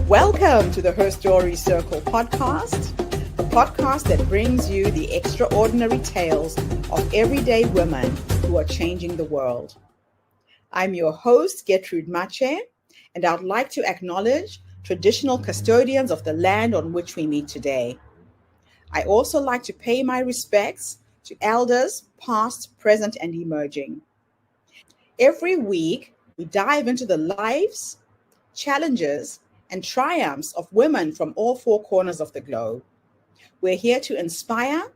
Welcome to the Her Story Circle podcast, the podcast that brings you the extraordinary tales of everyday women who are changing the world. I'm your host, Gertrude Mache, and I'd like to acknowledge traditional custodians of the land on which we meet today. I also like to pay my respects to elders, past, present, and emerging. Every week, we dive into the lives, challenges, and triumphs of women from all four corners of the globe. We're here to inspire,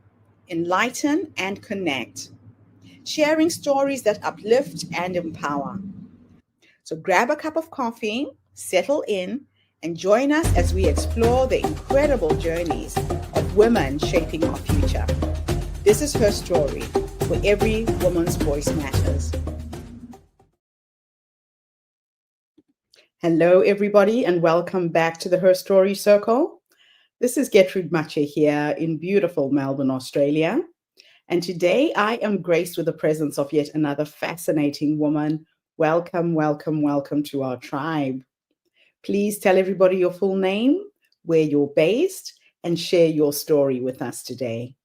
enlighten, and connect, sharing stories that uplift and empower. So grab a cup of coffee, settle in, and join us as we explore the incredible journeys of women shaping our future. This is Her Story, where every woman's voice matters. Hello, everybody, and welcome back to the Her Story Circle. This is Gertrude Mache here in beautiful Melbourne, Australia. And today I am graced with the presence of yet another fascinating woman. Welcome, welcome, welcome to our tribe. Please tell everybody your full name, where you're based, and share your story with us today.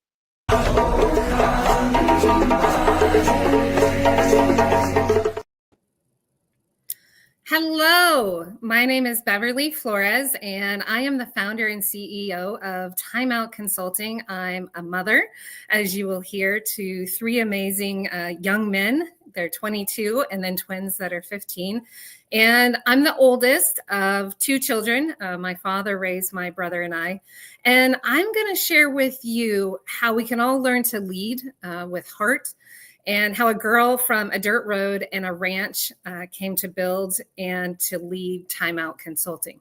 Hello, my name is Beverly Flores, and I am the founder and CEO of Thyme Out Consulting. I'm a mother, as you will hear, to three amazing young men. They're 22 and then twins that are 15. And I'm the oldest of two children. My father raised my brother and I. And I'm going to share with you how we can all learn to lead with heart, and how a girl from a dirt road and a ranch came to build and to lead Thyme Out Consulting.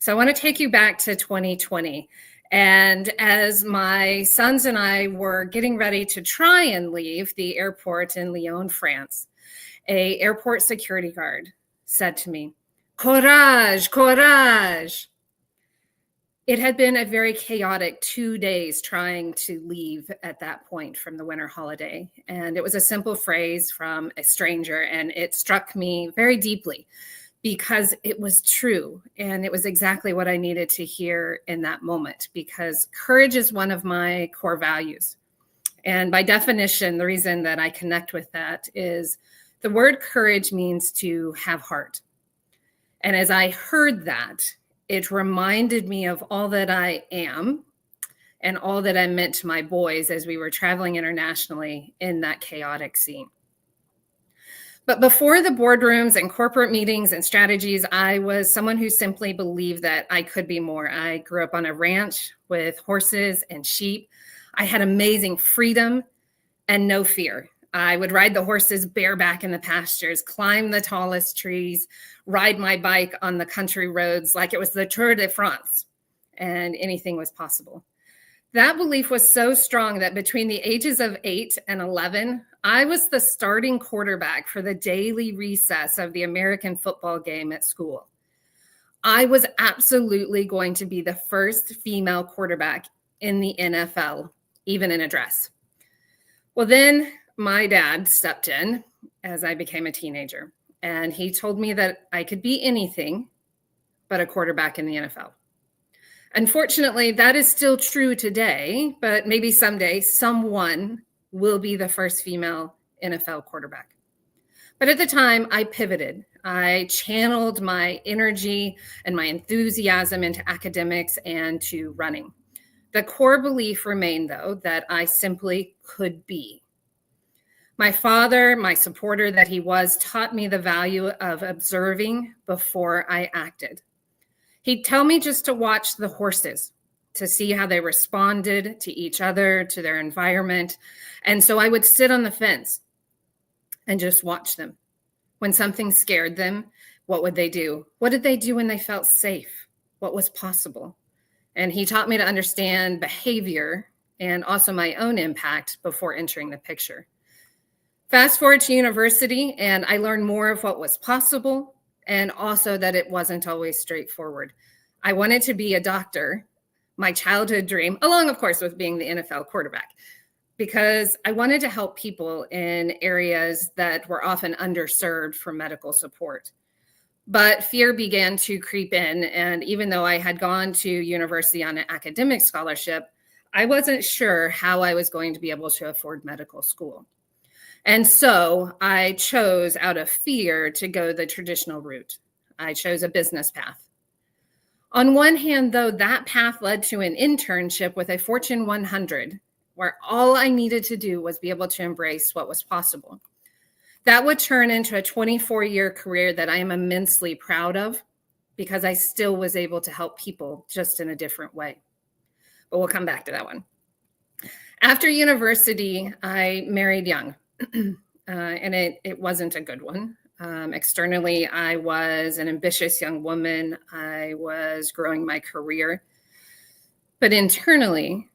So I want to take you back to 2020. And as my sons and I were getting ready to try and leave the airport in Lyon, France, an airport security guard said to me, "Courage, courage." It had been a very chaotic 2 days trying to leave at that point from the winter holiday. And it was a simple phrase from a stranger, and it struck me very deeply because it was true. And it was exactly what I needed to hear in that moment, because courage is one of my core values. And by definition, the reason that I connect with that is the word courage means to have heart. And as I heard that, it reminded me of all that I am and all that I meant to my boys as we were traveling internationally in that chaotic scene. But before the boardrooms and corporate meetings and strategies, I was someone who simply believed that I could be more. I grew up on a ranch with horses and sheep. I had amazing freedom and no fear. I would ride the horses bareback in the pastures, climb the tallest trees, ride my bike on the country roads like it was the Tour de France, and anything was possible. That belief was so strong that between the ages of 8 and 11, I was the starting quarterback for the daily recess of the American football game at school. I was absolutely going to be the first female quarterback in the NFL, even in a dress. Well, then my dad stepped in as I became a teenager, and he told me that I could be anything but a quarterback in the NFL. Unfortunately, that is still true today, but maybe someday someone will be the first female NFL quarterback. But at the time, I pivoted. I channeled my energy and my enthusiasm into academics and to running. The core belief remained, though, that I simply could be. My father, my supporter that he was, taught me the value of observing before I acted. He'd tell me just to watch the horses, to see how they responded to each other, to their environment. And so I would sit on the fence and just watch them. When something scared them, what would they do? What did they do when they felt safe? What was possible? And he taught me to understand behavior and also my own impact before entering the picture. Fast forward to university, and I learned more of what was possible, and also that it wasn't always straightforward. I wanted to be a doctor, my childhood dream, along, of course, with being the NFL quarterback, because I wanted to help people in areas that were often underserved for medical support. But fear began to creep in. And even though I had gone to university on an academic scholarship, I wasn't sure how I was going to be able to afford medical school. And so I chose, out of fear, to go the traditional route. I chose a business path. On one hand, though, that path led to an internship with a Fortune 100, where all I needed to do was be able to embrace what was possible. That would turn into a 24-year career that I am immensely proud of, because I still was able to help people just in a different way. But we'll come back to that one. After university, I married young, and it wasn't a good one. Externally, I was an ambitious young woman. I was growing my career. But internally,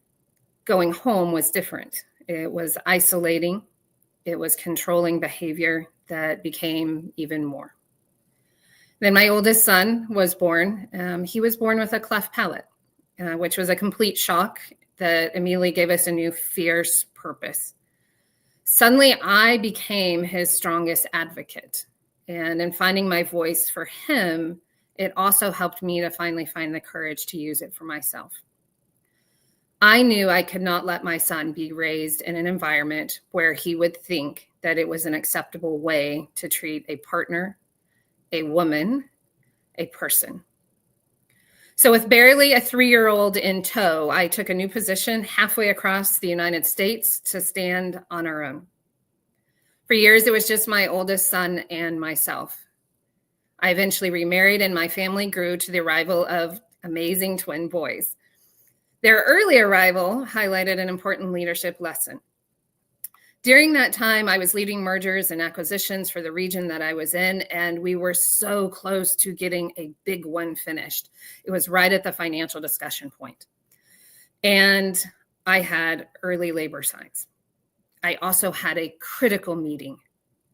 going home was different. It was isolating. It was controlling behavior that became even more. Then my oldest son was born. He was born with a cleft palate, which was a complete shock that immediately gave us a new fierce purpose. Suddenly, I became his strongest advocate. And in finding my voice for him, it also helped me to finally find the courage to use it for myself. I knew I could not let my son be raised in an environment where he would think that it was an acceptable way to treat a partner, a woman, a person. So with barely a 3-year-old in tow, I took a new position halfway across the United States to stand on our own. For years, it was just my oldest son and myself. I eventually remarried, and my family grew to the arrival of amazing twin boys. Their early arrival highlighted an important leadership lesson. During that time, I was leading mergers and acquisitions for the region that I was in, and we were so close to getting a big one finished. It was right at the financial discussion point. And I had early labor signs. I also had a critical meeting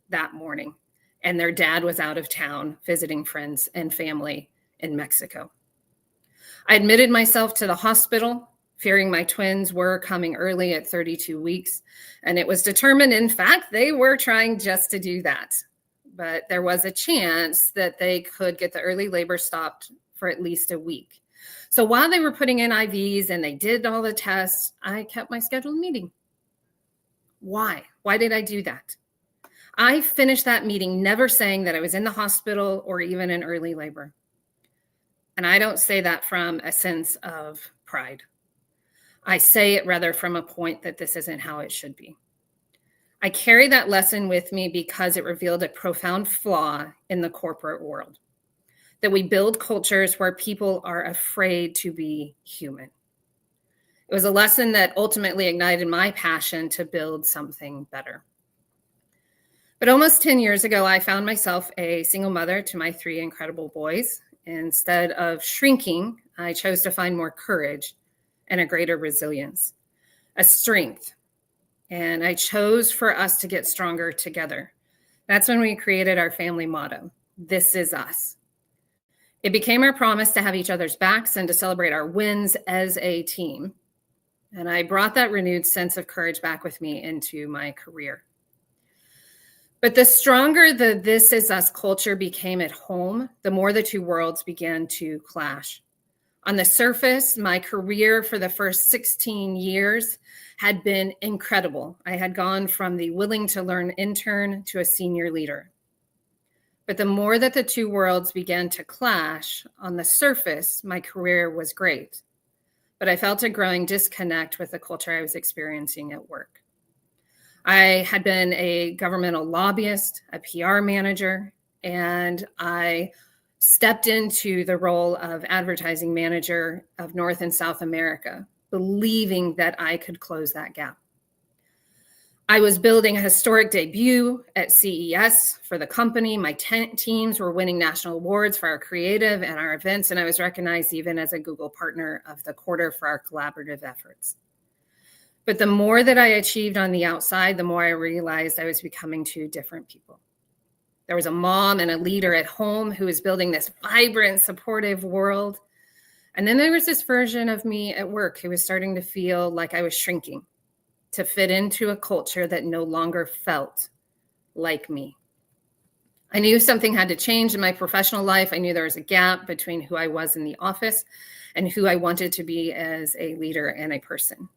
that morning, and their dad was out of town visiting friends and family in Mexico. I admitted myself to the hospital, fearing my twins were coming early at 32 weeks. And it was determined, in fact, they were trying just to do that. But there was a chance that they could get the early labor stopped for at least a week. So while they were putting in IVs and they did all the tests, I kept my scheduled meeting. Why? Why did I do that? I finished that meeting never saying that I was in the hospital or even in early labor. And I don't say that from a sense of pride. I say it rather from a point that this isn't how it should be. I carry that lesson with me because it revealed a profound flaw in the corporate world, that we build cultures where people are afraid to be human. It was a lesson that ultimately ignited my passion to build something better. But almost 10 years ago, I found myself a single mother to my 3 incredible boys. Instead of shrinking, I chose to find more courage and a greater resilience, a strength. And I chose for us to get stronger together. That's when we created our family motto, "This is us." It became our promise to have each other's backs and to celebrate our wins as a team. And I brought that renewed sense of courage back with me into my career. But the stronger the "this is us" culture became at home, the more the two worlds began to clash. On the surface, my career for the first 16 years had been incredible. I had gone from the willing to learn intern to a senior leader. But the more that the two worlds began to clash, on the surface, my career was great. But I felt a growing disconnect with the culture I was experiencing at work. I had been a governmental lobbyist, a PR manager, and I stepped into the role of advertising manager of North and South America, believing that I could close that gap. I was building a historic debut at CES for the company. My teams were winning national awards for our creative and our events, and I was recognized even as a Google Partner of the Quarter for our collaborative efforts. But the more that I achieved on the outside, the more I realized I was becoming two different people. There was a mom and a leader at home who was building this vibrant, supportive world. And then there was this version of me at work who was starting to feel like I was shrinking to fit into a culture that no longer felt like me. I knew something had to change in my professional life. I knew there was a gap between who I was in the office and who I wanted to be as a leader and a person.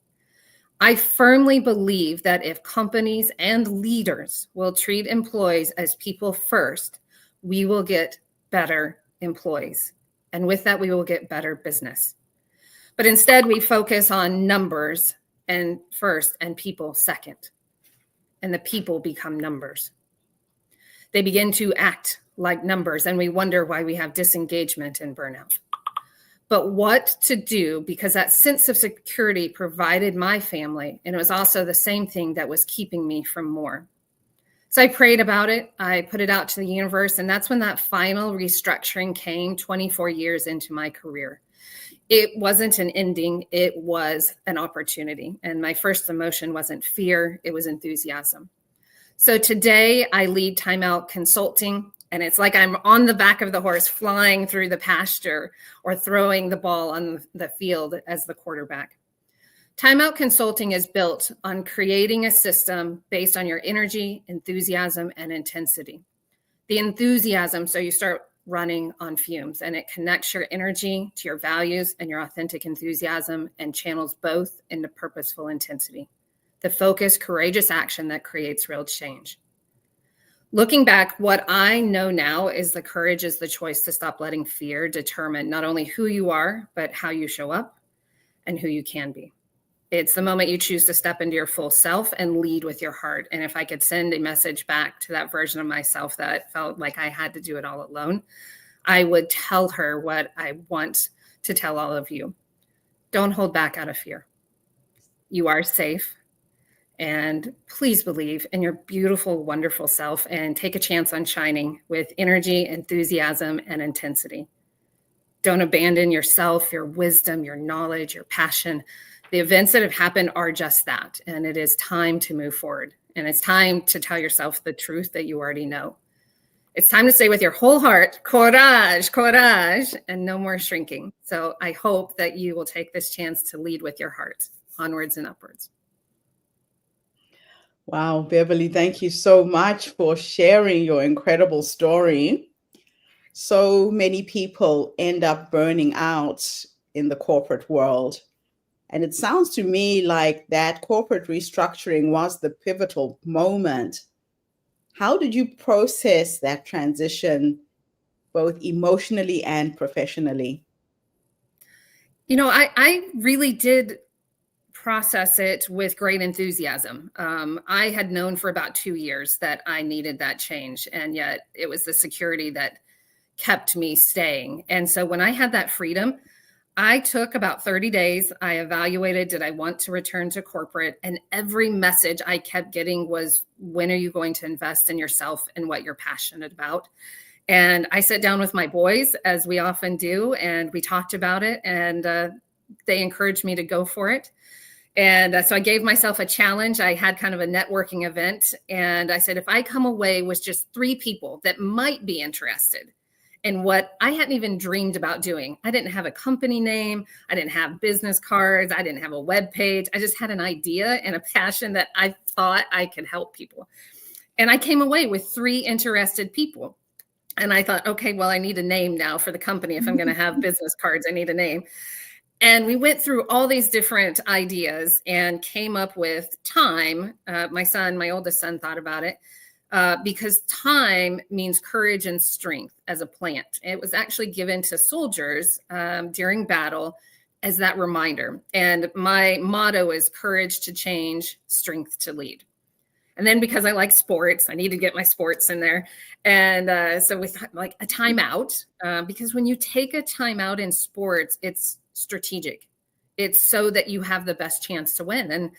I firmly believe that if companies and leaders will treat employees as people first, we will get better employees. And with that, we will get better business. But instead, we focus on numbers and first and people second. And the people become numbers. They begin to act like numbers, and we wonder why we have disengagement and burnout. But what to do, because that sense of security provided my family, and it was also the same thing that was keeping me from more. So I prayed about it. I put it out to the universe, and that's when that final restructuring came 24 years into my career. It wasn't an ending, it was an opportunity. And my first emotion wasn't fear, it was enthusiasm. So today I lead Thyme Out Consulting, and it's like I'm on the back of the horse flying through the pasture or throwing the ball on the field as the quarterback. Thyme Out Consulting is built on creating a system based on your energy, enthusiasm, and intensity. The enthusiasm, so you start running on fumes, and it connects your energy to your values and your authentic enthusiasm and channels both into purposeful intensity. The focused, courageous action that creates real change. Looking back, what I know now is the courage is the choice to stop letting fear determine not only who you are, but how you show up and who you can be. It's the moment you choose to step into your full self and lead with your heart. And if I could send a message back to that version of myself that felt like I had to do it all alone, I would tell her what I want to tell all of you. Don't hold back out of fear. You are safe. And please believe in your beautiful, wonderful self and take a chance on shining with energy, enthusiasm, and intensity. Don't abandon yourself, your wisdom, your knowledge, your passion. The events that have happened are just that. And it is time to move forward. And it's time to tell yourself the truth that you already know. It's time to say with your whole heart, courage, courage, and no more shrinking. So I hope that you will take this chance to lead with your heart, onwards and upwards. Wow, Beverly, thank you so much for sharing your incredible story. So many people end up burning out in the corporate world. And it sounds to me like that corporate restructuring was the pivotal moment. How did you process that transition, both emotionally and professionally? You know, I really did process it with great enthusiasm. I had known for about 2 years that I needed that change, and yet it was the security that kept me staying. And so when I had that freedom, I took about 30 days. I evaluated, did I want to return to corporate? And every message I kept getting was, when are you going to invest in yourself and what you're passionate about? And I sat down with my boys, as we often do, and we talked about it, and they encouraged me to go for it. And so I gave myself a challenge. I had kind of a networking event, and I said, if I come away with just 3 people that might be interested in what I hadn't even dreamed about doing. I didn't have a company name. I didn't have business cards. I didn't have a web page. I just had an idea and a passion that I thought I could help people. And I came away with 3 interested people. And I thought, okay, well, I need a name now for the company. If I'm going to have business cards, I need a name. And we went through all these different ideas and came up with Thyme. My oldest son thought about it because Thyme means courage and strength as a plant. It was actually given to soldiers during battle as that reminder. And my motto is courage to change, strength to lead. And then because I like sports, I need to get my sports in there. And so we thought like a timeout, because when you take a timeout in sports, it's strategic. It's so that you have the best chance to win. And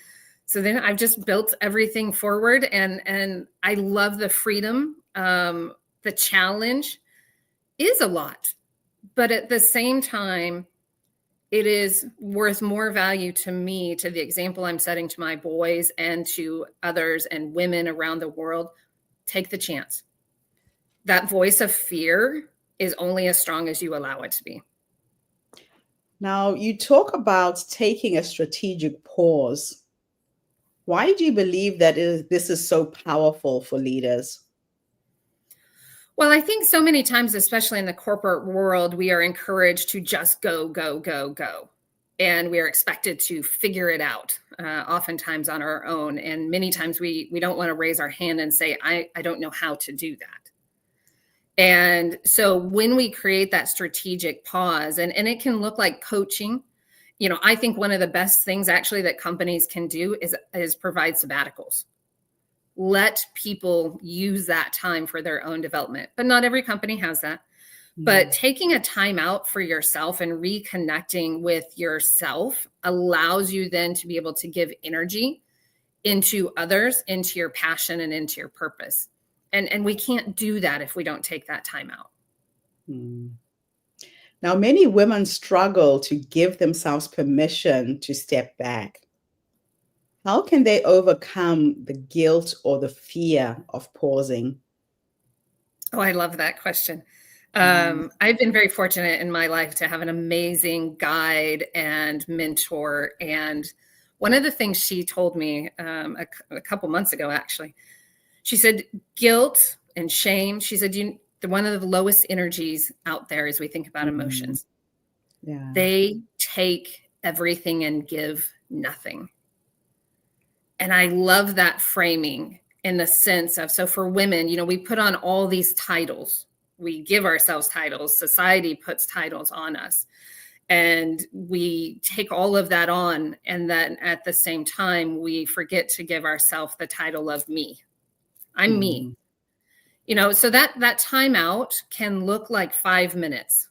so then I've just built everything forward, and I love the freedom. The challenge is a lot, but at the same time, it is worth more value to me, to the example I'm setting to my boys and to others and women around the world. Take the chance. That voice of fear is only as strong as you allow it to be. Now, you talk about taking a strategic pause. Why do you believe that this is so powerful for leaders? Well, I think so many times, especially in the corporate world, we are encouraged to just go, go, go, go. And we are expected to figure it out, oftentimes on our own. And many times we don't want to raise our hand and say, I don't know how to do that. And so when we create that strategic pause, and it can look like coaching, I think one of the best things actually that companies can do is provide sabbaticals. Let people use that time for their own development. But not every company has that. But taking a time out for yourself and reconnecting with yourself allows you then to be able to give energy into others, into your passion, and into your purpose. And we can't do that if we don't take that time out. Now, many women struggle to give themselves permission to step back. How can they overcome the guilt or the fear of pausing? Oh, I love that question. I've been very fortunate in my life to have an amazing guide and mentor. And one of the things she told me a couple months ago, actually, she said, guilt and shame, she said, one of the lowest energies out there as we think about emotions. Yeah. They take everything and give nothing. And I love that framing in the sense of, so for women, we put on all these titles. We give ourselves titles. Society puts titles on us. And we take all of that on. And then at the same time, we forget to give ourselves the title of me. I'm me. So that time out can look like 5 minutes.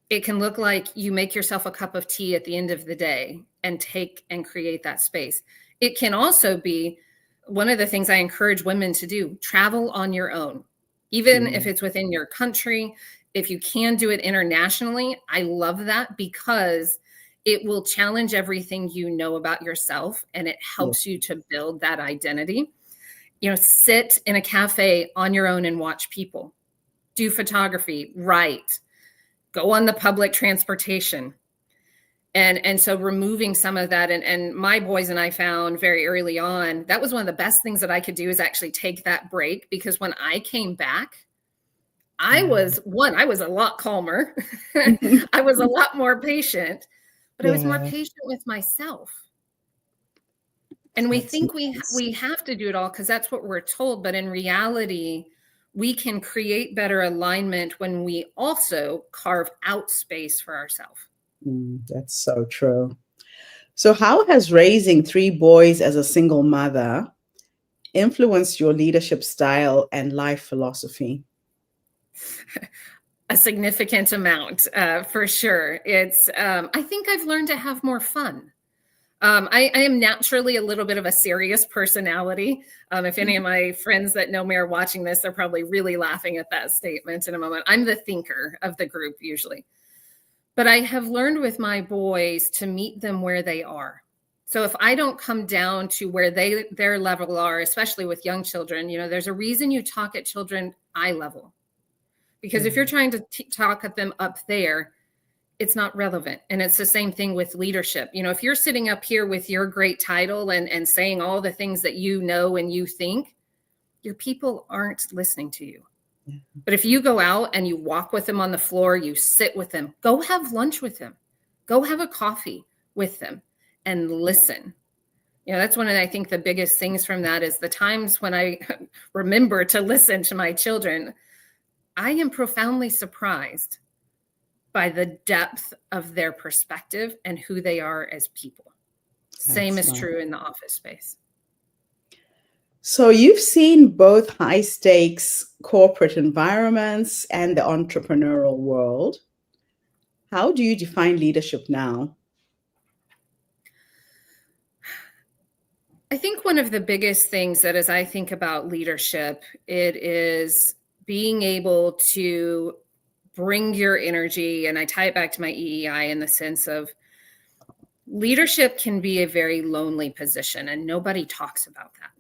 It can look like you make yourself a cup of tea at the end of the day and take and create that space. It can also be one of the things I encourage women to do, travel on your own, even if it's within your country. If you can do it internationally, I love that because it will challenge everything you know about yourself and it helps you to build that identity. Sit in a cafe on your own and watch people, do photography, write, go on the public transportation. And so removing some of that, and my boys and I found very early on, that was one of the best things that I could do is actually take that break, because when I came back, I was a lot calmer. I was a lot more patient, but I was more patient with myself. And we think we have to do it all because that's what we're told. But in reality, we can create better alignment when we also carve out space for ourselves. That's so true. So how has raising 3 boys as a single mother influenced your leadership style and life philosophy? A significant amount, for sure. It's, I think I've learned to have more fun. I am naturally a little bit of a serious personality. If any of my friends that know me are watching this, they're probably really laughing at that statement in a moment. I'm the thinker of the group usually. But I have learned with my boys to meet them where they are. So if I don't come down to where their level are, especially with young children, there's a reason you talk at children eye level. Because if you're trying to talk at them up there, it's not relevant. And it's the same thing with leadership. If you're sitting up here with your great title and saying all the things that you know and you think, your people aren't listening to you. But if you go out and you walk with them on the floor, you sit with them, go have lunch with them, go have a coffee with them and listen. That's one of, I think, the biggest things from that is the times when I remember to listen to my children, I am profoundly surprised by the depth of their perspective and who they are as people. Same is true in the office space. So you've seen both high stakes corporate environments and the entrepreneurial world. How do you define leadership now? I think one of the biggest things that as I think about leadership, it is being able to bring your energy, and I tie it back to my EEI in the sense of leadership can be a very lonely position and nobody talks about that.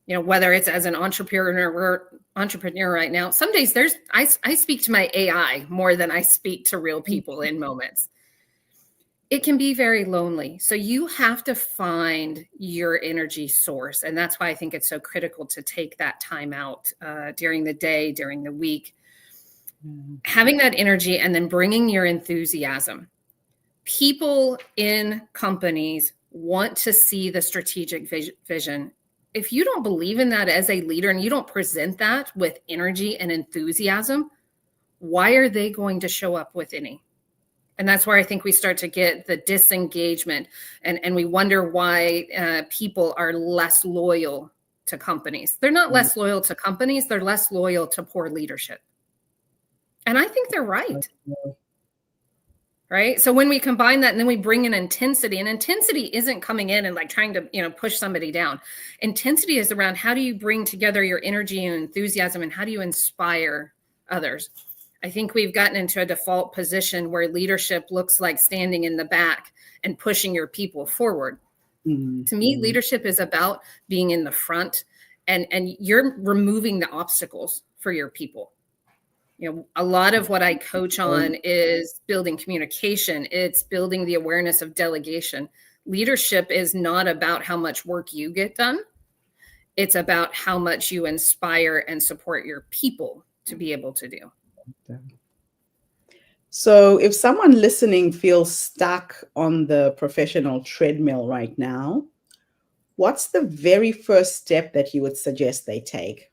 Whether it's as an entrepreneur right now, some days I speak to my AI more than I speak to real people in moments. It can be very lonely. So you have to find your energy source. And that's why I think it's so critical to take that time out during the day, during the week, having that energy and then bringing your enthusiasm. People in companies want to see the strategic vision. If you don't believe in that as a leader and you don't present that with energy and enthusiasm, why are they going to show up with any? And that's where I think we start to get the disengagement, and we wonder why people are less loyal to companies. They're not less loyal to companies, they're less loyal to poor leadership. And I think they're right. Right? So when we combine that and then we bring in intensity, and intensity isn't coming in and like trying to, push somebody down. Intensity is around how do you bring together your energy and enthusiasm, and how do you inspire others? I think we've gotten into a default position where leadership looks like standing in the back and pushing your people forward. Mm-hmm. To me, leadership is about being in the front, and you're removing the obstacles for your people. A lot of what I coach on is building communication. It's building the awareness of delegation. Leadership is not about how much work you get done. It's about how much you inspire and support your people to be able to do. So if someone listening feels stuck on the professional treadmill right now, what's the very first step that you would suggest they take?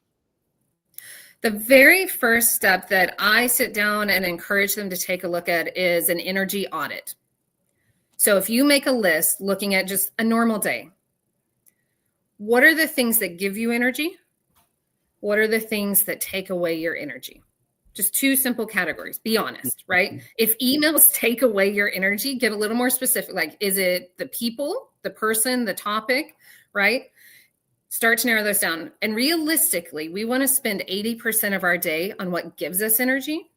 The very first step that I sit down and encourage them to take a look at is an energy audit. So if you make a list looking at just a normal day, what are the things that give you energy? What are the things that take away your energy? Just two simple categories. Be honest, right? If emails take away your energy, get a little more specific. Like, is it the people, the person, the topic, right? Start to narrow those down. And realistically, we want to spend 80% of our day on what gives us energy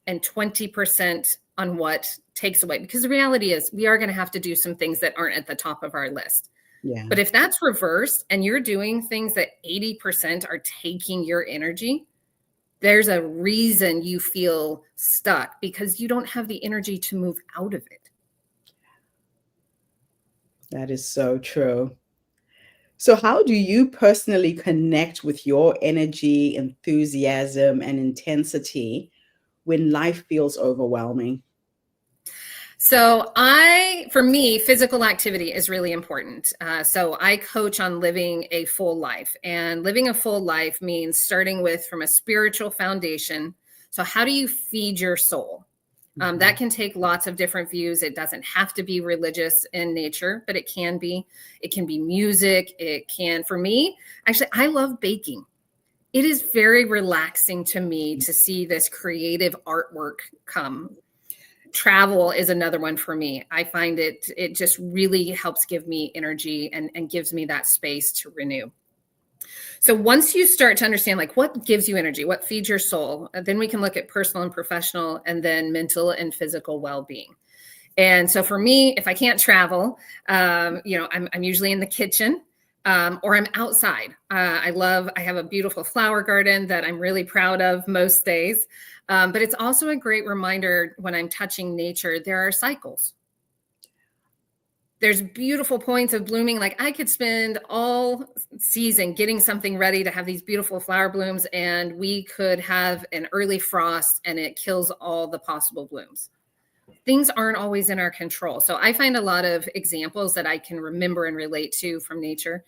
and 20% on what takes away. Because the reality is we are going to have to do some things that aren't at the top of our list. Yeah. But if that's reversed and you're doing things that 80% are taking your energy, there's a reason you feel stuck, because you don't have the energy to move out of it. That is so true. So how do you personally connect with your energy, enthusiasm, and intensity when life feels overwhelming? So for me, physical activity is really important. So I coach on living a full life, and living a full life means starting with from a spiritual foundation. So how do you feed your soul? That can take lots of different views. It doesn't have to be religious in nature, but it can be. It can be music. It can, for me, actually, I love baking. It is very relaxing to me to see this creative artwork come. Travel is another one for me. I find it just really helps give me energy and gives me that space to renew. So once you start to understand like what gives you energy, what feeds your soul, then we can look at personal and professional, and then mental and physical well-being. And so for me, if I can't travel, I'm usually in the kitchen. Or I'm outside. I have a beautiful flower garden that I'm really proud of most days. But it's also a great reminder when I'm touching nature, there are cycles. There's beautiful points of blooming. Like I could spend all season getting something ready to have these beautiful flower blooms, and we could have an early frost and it kills all the possible blooms. Things aren't always in our control. So I find a lot of examples that I can remember and relate to from nature.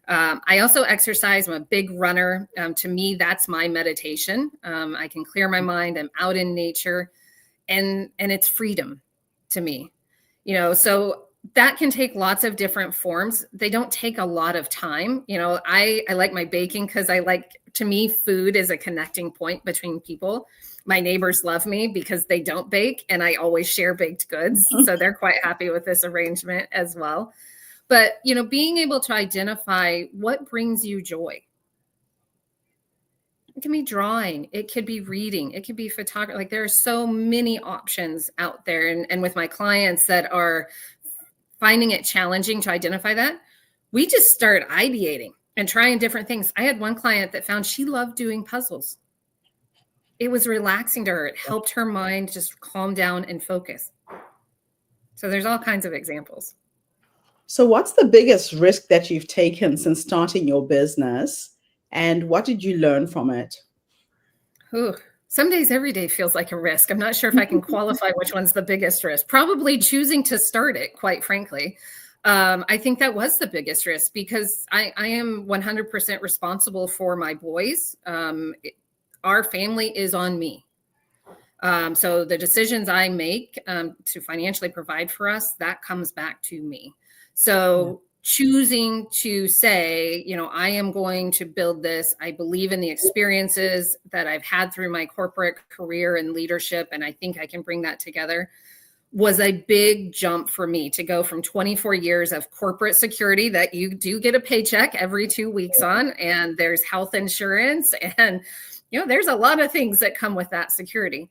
I also exercise. I'm a big runner. To me, that's my meditation. I can clear my mind. I'm out in nature, and it's freedom to me. So that can take lots of different forms. They don't take a lot of time. I like my baking because to me, food is a connecting point between people. My neighbors love me because they don't bake, and I always share baked goods. So they're quite happy with this arrangement as well. But, being able to identify what brings you joy. It can be drawing. It could be reading. It could be photography. Like there are so many options out there. And with my clients that are finding it challenging to identify that, we just start ideating and trying different things. I had one client that found she loved doing puzzles. It was relaxing to her. It helped her mind just calm down and focus. So there's all kinds of examples. So what's the biggest risk that you've taken since starting your business, and what did you learn from it? Ooh, some days, every day feels like a risk. I'm not sure if I can qualify which one's the biggest risk. Probably choosing to start it, quite frankly. I think that was the biggest risk because I am 100% responsible for my boys. Our family is on me. So the decisions I make to financially provide for us, that comes back to me. So choosing to say, I am going to build this. I believe in the experiences that I've had through my corporate career and leadership, and I think I can bring that together, was a big jump for me to go from 24 years of corporate security that you do get a paycheck every 2 weeks on, and there's health insurance, and there's a lot of things that come with that security.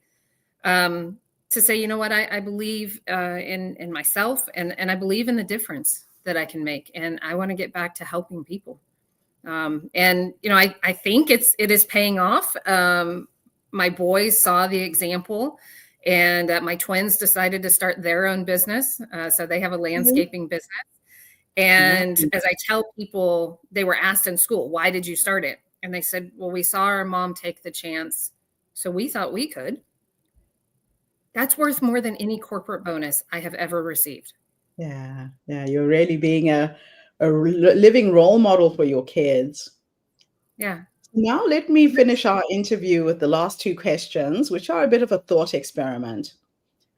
To say, you know what, I believe in myself, and I believe in the difference that I can make, and I want to get back to helping people. And I think it is paying off. My boys saw the example, and my twins decided to start their own business. So they have a landscaping business. And as I tell people, they were asked in school, why did you start it? And they said, well, we saw our mom take the chance, so we thought we could. That's worth more than any corporate bonus I have ever received. Yeah. You're really being a living role model for your kids. Yeah. Now let me finish our interview with the last two questions, which are a bit of a thought experiment.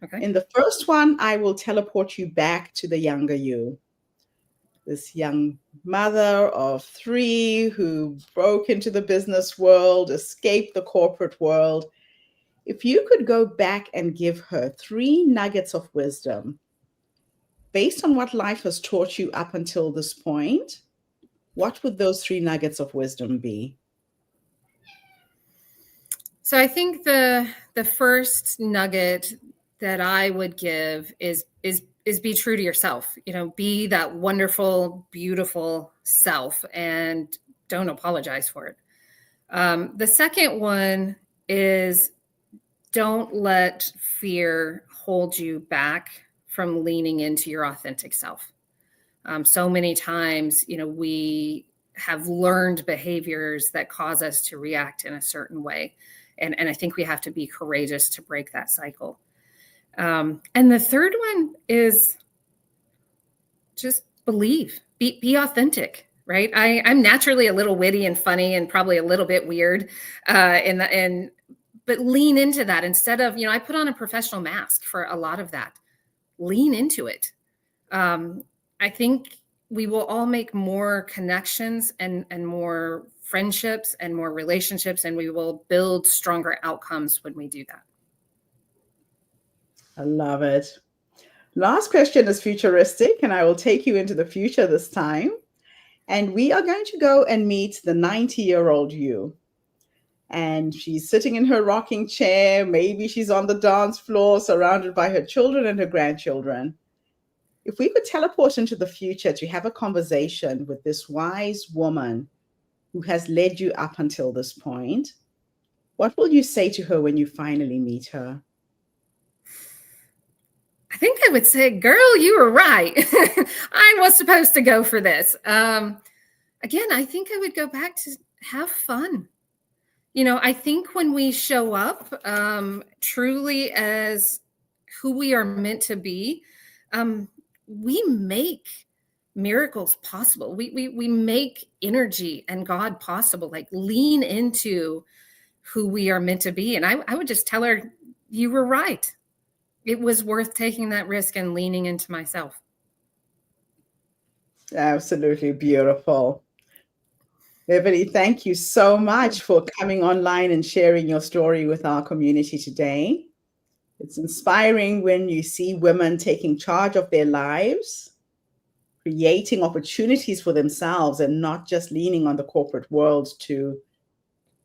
Okay. In the first one, I will teleport you back to the younger you. This young mother of 3 who broke into the business world, escaped the corporate world. If you could go back and give her 3 nuggets of wisdom based on what life has taught you up until this point, what would those 3 nuggets of wisdom be? So I think the first nugget that I would give is be true to yourself. Be that wonderful, beautiful self, and don't apologize for it. The second one is don't let fear hold you back from leaning into your authentic self. So many times, we have learned behaviors that cause us to react in a certain way. And I think we have to be courageous to break that cycle. And the third one is just believe, be authentic, right? I'm naturally a little witty and funny and probably a little bit weird. But lean into that instead of, I put on a professional mask for a lot of that. Lean into it. I think we will all make more connections and more friendships and more relationships, and we will build stronger outcomes when we do that. I love it. Last question is futuristic, and I will take you into the future this time. And we are going to go and meet the 90-year-old you. And she's sitting in her rocking chair. Maybe she's on the dance floor surrounded by her children and her grandchildren. If we could teleport into the future to have a conversation with this wise woman who has led you up until this point, what will you say to her when you finally meet her? I think I would say, girl, you were right. I was supposed to go for this. Again, I think I would go back to have fun. I think when we show up truly as who we are meant to be, we make miracles possible. We make energy and God possible. Like, lean into who we are meant to be. And I would just tell her, you were right. It was worth taking that risk and leaning into myself. Absolutely beautiful. Beverly, thank you so much for coming online and sharing your story with our community today. It's inspiring when you see women taking charge of their lives, creating opportunities for themselves, and not just leaning on the corporate world to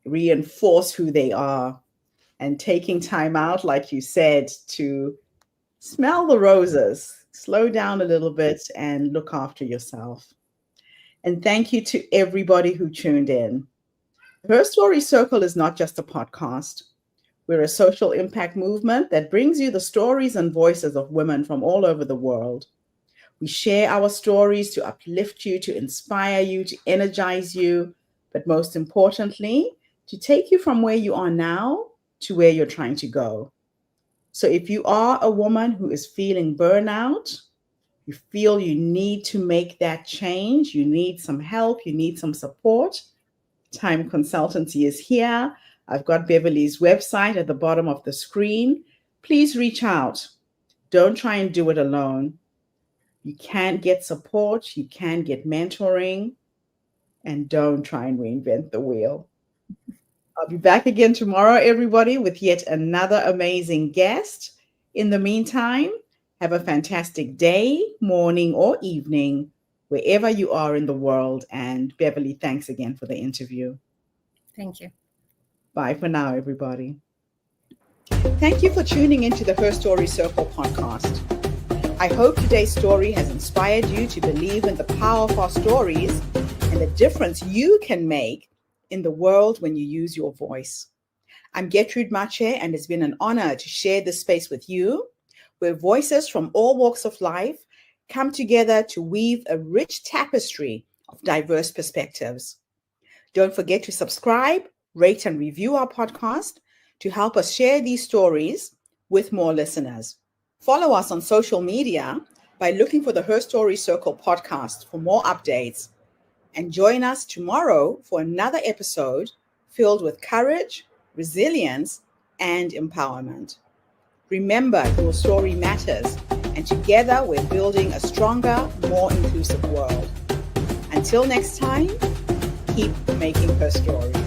reinforce who they are, and taking time out, like you said, to smell the roses, slow down a little bit, and look after yourself. And thank you to everybody who tuned in. Her Story Circle is not just a podcast. We're a social impact movement that brings you the stories and voices of women from all over the world. We share our stories to uplift you, to inspire you, to energize you, but most importantly, to take you from where you are now to where you're trying to go. So if you are a woman who is feeling burnout, you feel you need to make that change, you need some help, you need some support, Thyme Consultancy is here. I've got Beverly's website at the bottom of the screen. Please reach out. Don't try and do it alone. You can get support, you can get mentoring, and don't try and reinvent the wheel. I'll be back again tomorrow, everybody, with yet another amazing guest. In the meantime, have a fantastic day, morning, or evening, wherever you are in the world. And Beverly, thanks again for the interview. Thank you. Bye for now, everybody. Thank you for tuning into the Her Story Circle podcast. I hope today's story has inspired you to believe in the power of our stories and the difference you can make in the world when you use your voice. I'm Gertrude Mache, and it's been an honor to share this space with you, where voices from all walks of life come together to weave a rich tapestry of diverse perspectives. Don't forget to subscribe, rate, and review our podcast to help us share these stories with more listeners. Follow us on social media by looking for the Her Story Circle podcast for more updates. And join us tomorrow for another episode filled with courage, resilience, and empowerment. Remember, your story matters, and together we're building a stronger, more inclusive world. Until next time, keep making her story.